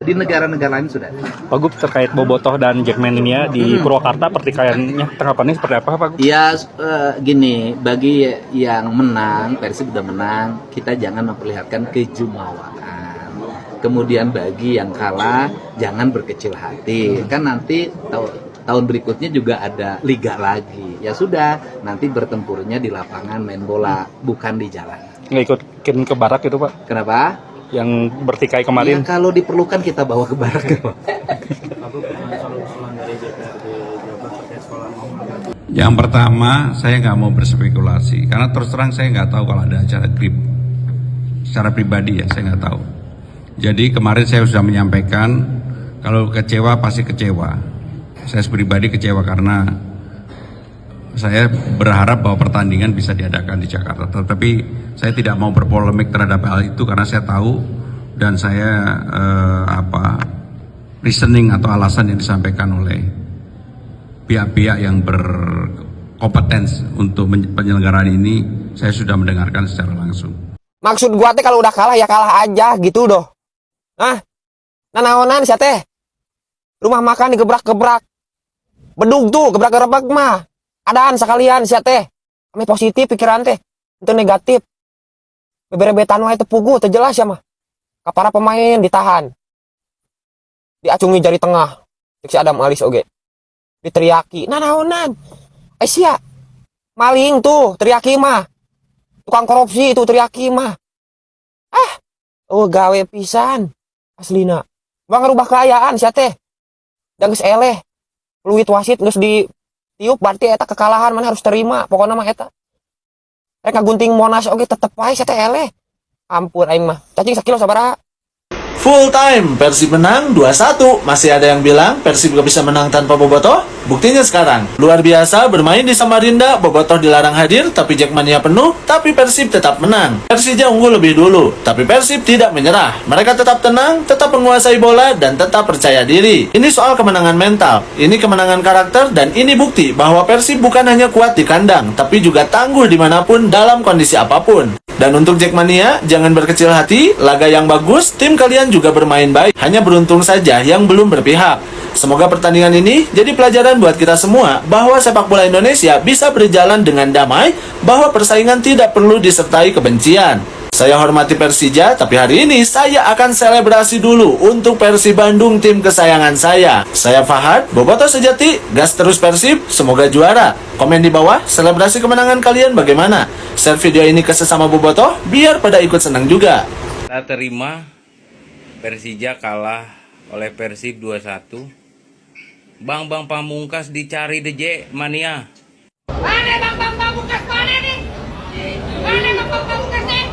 Di negara-negara lain sudah. Pak Gub, terkait Bobotoh dan Jackmania di Purwakarta, pertikaiannya tanggapannya seperti apa, Pak Gub? Ya gini, bagi yang menang, Persib udah menang, kita jangan memperlihatkan kejumawaan. Kemudian bagi yang kalah, jangan berkecil hati. Kan nanti tahun berikutnya juga ada liga lagi. Ya sudah, nanti bertempurnya di lapangan main bola, bukan di jalan. Nggak ikutin ke barak itu, Pak? Kenapa? Yang bertikai kemarin. Ya, kalau diperlukan kita bawa ke barak. Yang pertama, saya nggak mau berspekulasi karena terus terang saya nggak tahu kalau ada acara grip. Secara pribadi ya saya nggak tahu. Jadi kemarin saya sudah menyampaikan kalau kecewa pasti kecewa. Saya pribadi kecewa karena saya berharap bahwa pertandingan bisa diadakan di Jakarta. Tetapi saya tidak mau berpolemik terhadap hal itu karena saya tahu dan saya reasoning atau alasan yang disampaikan oleh pihak-pihak yang berkompetens untuk penyelenggaraan ini saya sudah mendengarkan secara langsung. Maksud gua teh kalau udah kalah ya kalah aja gitu doh. Nah naonan sia teh. Rumah makan digebrak-gebrak. Bedug tuh gebrak-gebrak mah. Adaan sekalian sia teh. Kami positif pikiran teh. Itu negatif. Beberebetan wae teu pugu teu jelas ya mah. Ka para pemain ditahan. Diacungi jari tengah. Cek si Adam Alis oge. Diteriaki. Naonan. Sia. Maling tuh teriaki mah. Tukang korupsi itu teriaki mah. Gawe pisan. Aslina. Bang ngerubah keayaan sia teh. Dan geus eleh. Fluid wasit geus ditiup berarti eta kekalahan mana harus terima. Pokoknya mah eta. Rek ngagunting Monas oge tetep wae sia teh eleh. Ampun aing mah. Cacing sakilo sabaraha? Full time, Persib menang 2-1. Masih ada yang bilang Persib gak bisa menang tanpa Bobotoh? Buktinya sekarang. Luar biasa, bermain di Samarinda, Bobotoh dilarang hadir, tapi Jackmania penuh, tapi Persib tetap menang. Persija unggul lebih dulu, tapi Persib tidak menyerah. Mereka tetap tenang, tetap menguasai bola, dan tetap percaya diri. Ini soal kemenangan mental, ini kemenangan karakter, dan ini bukti bahwa Persib bukan hanya kuat di kandang, tapi juga tangguh dimanapun dalam kondisi apapun. Dan untuk Jackmania, jangan berkecil hati, laga yang bagus, tim kalian juga bermain baik. Hanya beruntung saja yang belum berpihak. Semoga pertandingan ini jadi pelajaran buat kita semua bahwa sepak bola Indonesia bisa berjalan dengan damai, bahwa persaingan tidak perlu disertai kebencian. Saya hormati Persija, tapi hari ini saya akan selebrasi dulu untuk Persib Bandung, tim kesayangan saya. Saya Fahad, Bobotoh sejati, gas terus Persib, semoga juara. Komen di bawah, selebrasi kemenangan kalian bagaimana? Share video ini ke sesama Bobotoh, biar pada ikut senang juga. Kita terima Persija kalah oleh Persib 2-1. Bang Pamungkas dicari DJ mania. Mana Bang Pamungkas mana nih? Mana Bang Pamungkas nih?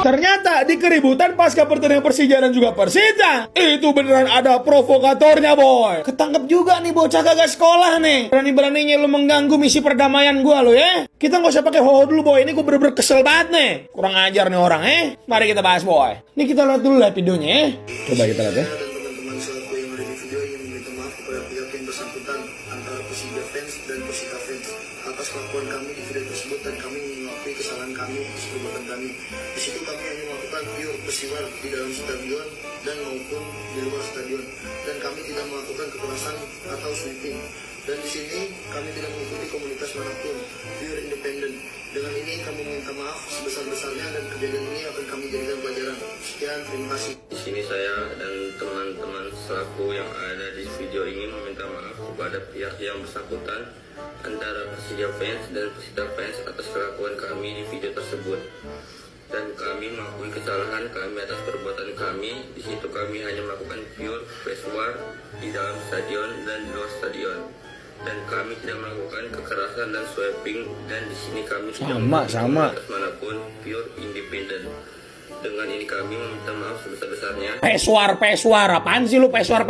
Ternyata di keributan pasca pertandingan Persija dan juga Persita, itu beneran ada provokatornya boy. Ketangkep juga nih bocah kagak sekolah nih. Berani-beraninya lu mengganggu misi perdamaian gua lo ya. Kita nggak usah pakai hoho dulu boy. Ini gua bener-bener kesel banget nih. Kurang ajar nih orang Mari kita bahas boy. Ini kita lihat dulu lah videonya Coba kita lihat ya. Teman-teman selaku yang ada di video ingin meminta maaf kepada pihak yang bersangkutan antara Persija fans dan Persita fans atas kelakuan kami di video tersebut, dan kami mengakui kesalahan kami atas perbuatan kami. Di situ kami hanya melakukan pure bersiwar di dalam stadion dan maupun di luar stadion, dan kami tidak melakukan kekerasan atau sweeping. Dan di sini kami tidak mengikuti komunitas manapun, pure independen. Dengan ini kami meminta maaf sebesar-besarnya, dan kejadian ini akan kami jadikan pelajaran. Sekian, terima kasih. Di sini saya dan teman-teman selaku yang ada di video ingin meminta maaf kepada pihak yang bersangkutan antara Persija fans dan Persita fans atas kelakuan kami di video tersebut. Dan kami mengakui kesalahan kami atas perbuatan kami. Di situ kami hanya melakukan pure press war di dalam stadion dan di luar stadion. Dan kami tidak melakukan kekerasan dan sweeping, dan di sini kami tidak melakukan manapun, pure independen. Dengan ini kami meminta maaf sebesar-besarnya. Peswar, apaan sih lu peswar?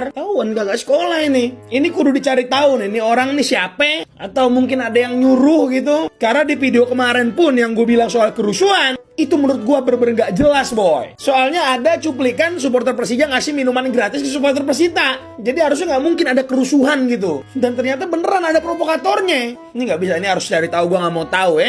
Tahuan gak sekolah ini. Ini kudu dicari tahu nih, ini orang nih siapa? Atau mungkin ada yang nyuruh gitu. Karena di video kemarin pun yang gue bilang soal kerusuhan, Itu menurut gua bener-bener gak jelas, boy. Soalnya ada cuplikan supporter Persija ngasih minuman gratis ke supporter Persita. Jadi harusnya nggak mungkin ada kerusuhan gitu. Dan ternyata beneran ada provokatornya. Ini nggak bisa, ini harus cari tahu, gua nggak mau tahu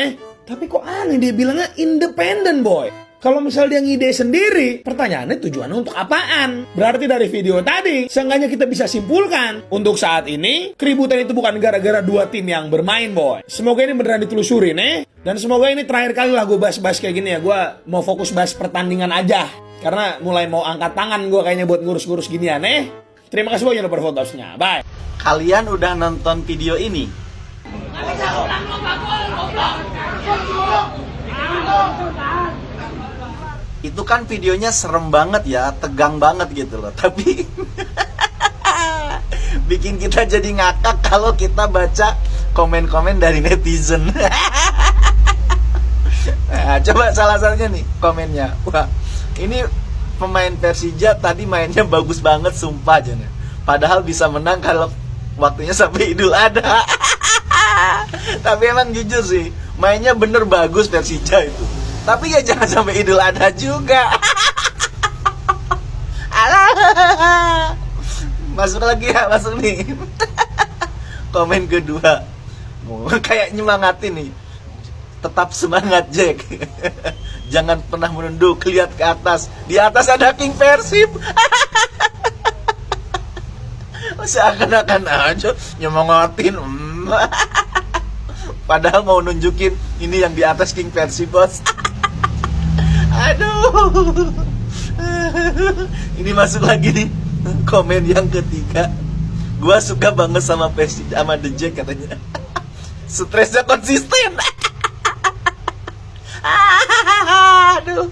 Tapi kok aneh dia bilangnya independen, boy. Kalau misal dia ngide sendiri, pertanyaannya tujuannya untuk apaan? Berarti dari video tadi, seenggaknya kita bisa simpulkan, untuk saat ini, keributan itu bukan gara-gara dua tim yang bermain, boy. Semoga ini beneran ditelusurin, Dan semoga ini terakhir kali lah gue bahas-bahas kayak gini ya. Gue mau fokus bahas pertandingan aja. Karena mulai mau angkat tangan gue kayaknya buat ngurus-ngurus ginian, Terima kasih banyak for photosnya. Bye. Kalian udah nonton video ini? Itu kan videonya serem banget ya, tegang banget gitu loh. Tapi bikin kita jadi ngakak kalau kita baca komen-komen dari netizen. Nah, coba salah satunya nih komennya. Wah, ini pemain Persija tadi mainnya bagus banget sumpah aja nih. Padahal bisa menang kalau waktunya sampai Idul Adha. Tapi emang jujur sih, mainnya bener bagus Persija itu. Tapi ya jangan sampai Idul Adha juga. Alah. Masuk lagi ya, masuk nih. Komen kedua. Kayak nyemangatin nih. Tetap semangat Jack. Jangan pernah menunduk, lihat ke atas. Di atas ada King Persib. Seakan-akan aja nyemangatin. Padahal mau nunjukin ini yang di atas King Persib, bos. Aduh. Ini masuk lagi nih komen yang ketiga. Gua suka banget sama Persija, sama The Jack katanya. Stresnya konsisten. Aduh.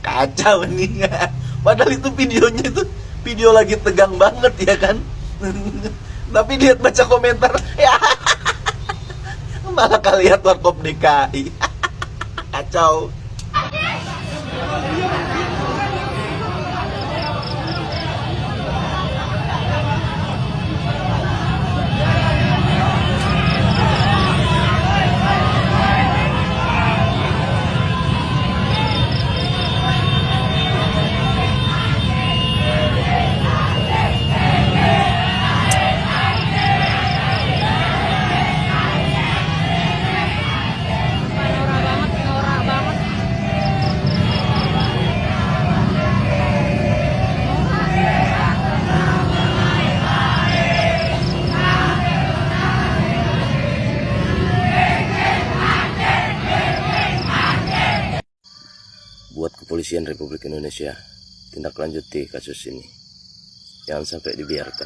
Kacau nih. Padahal itu videonya itu video lagi tegang banget ya kan. Tapi lihat baca komentar ya. Malah kalian Warkop DKI. Kacau. Buat Kepolisian Republik Indonesia, tindak lanjuti kasus ini. Jangan sampai dibiarkan.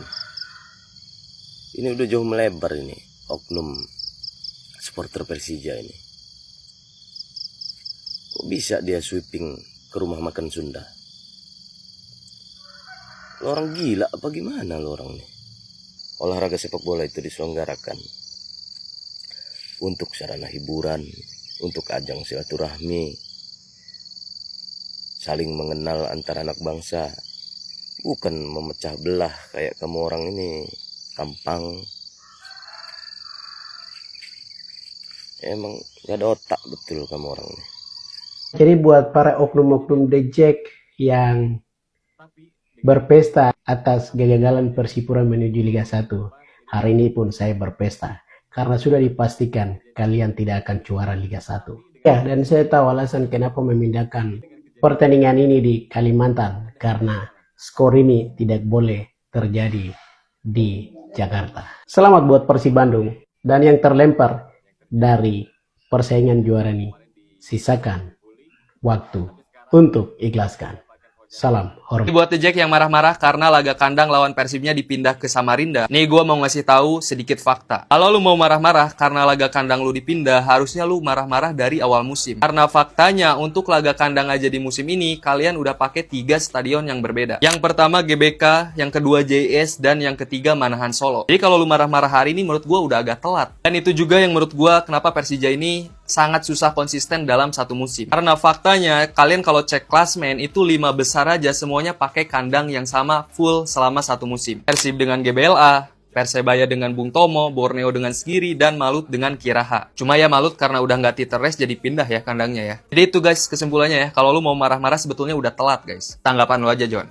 Ini udah jauh melebar ini, oknum supporter Persija ini. Kok bisa dia sweeping ke rumah makan Sunda? Lo orang gila apa gimana lo orang nih? Olahraga sepak bola itu diselenggarakan untuk sarana hiburan, untuk ajang silaturahmi, saling mengenal antara anak bangsa, bukan memecah belah kayak kamu orang ini, tampang. Emang gak ada otak betul kamu orang ini. Jadi buat para oknum-oknum The Jack yang berpesta atas kegagalan Persipura menuju Liga 1, hari ini pun saya berpesta karena sudah dipastikan kalian tidak akan juara Liga 1. Ya, dan saya tahu alasan kenapa memindahkan pertandingan ini di Kalimantan, karena skor ini tidak boleh terjadi di Jakarta. Selamat buat Persib Bandung, dan yang terlempar dari persaingan juara ini, sisakan waktu untuk ikhlaskan. Salam hormat. Buat The Jack yang marah-marah karena laga kandang lawan Persibnya dipindah ke Samarinda. Nih gue mau ngasih tahu sedikit fakta. Kalau lu mau marah-marah karena laga kandang lu dipindah, harusnya lu marah-marah dari awal musim. Karena faktanya untuk laga kandang aja di musim ini, kalian udah pakai 3 stadion yang berbeda. Yang pertama GBK, yang kedua JS, dan yang ketiga Manahan Solo. Jadi kalau lu marah-marah hari ini menurut gue udah agak telat. Dan itu juga yang menurut gue kenapa Persija ini sangat susah konsisten dalam satu musim. Karena faktanya, kalian kalau cek klasmen itu 5 besar aja semuanya pakai kandang yang sama full selama satu musim. Persib dengan GBLA, Persebaya dengan Bung Tomo, Borneo dengan Segiri, dan Malut dengan Kiraha. Cuma ya Malut karena udah nggak titeres jadi pindah ya kandangnya ya. Jadi itu guys kesimpulannya ya, kalau lu mau marah-marah sebetulnya udah telat guys. Tanggapan lu aja John.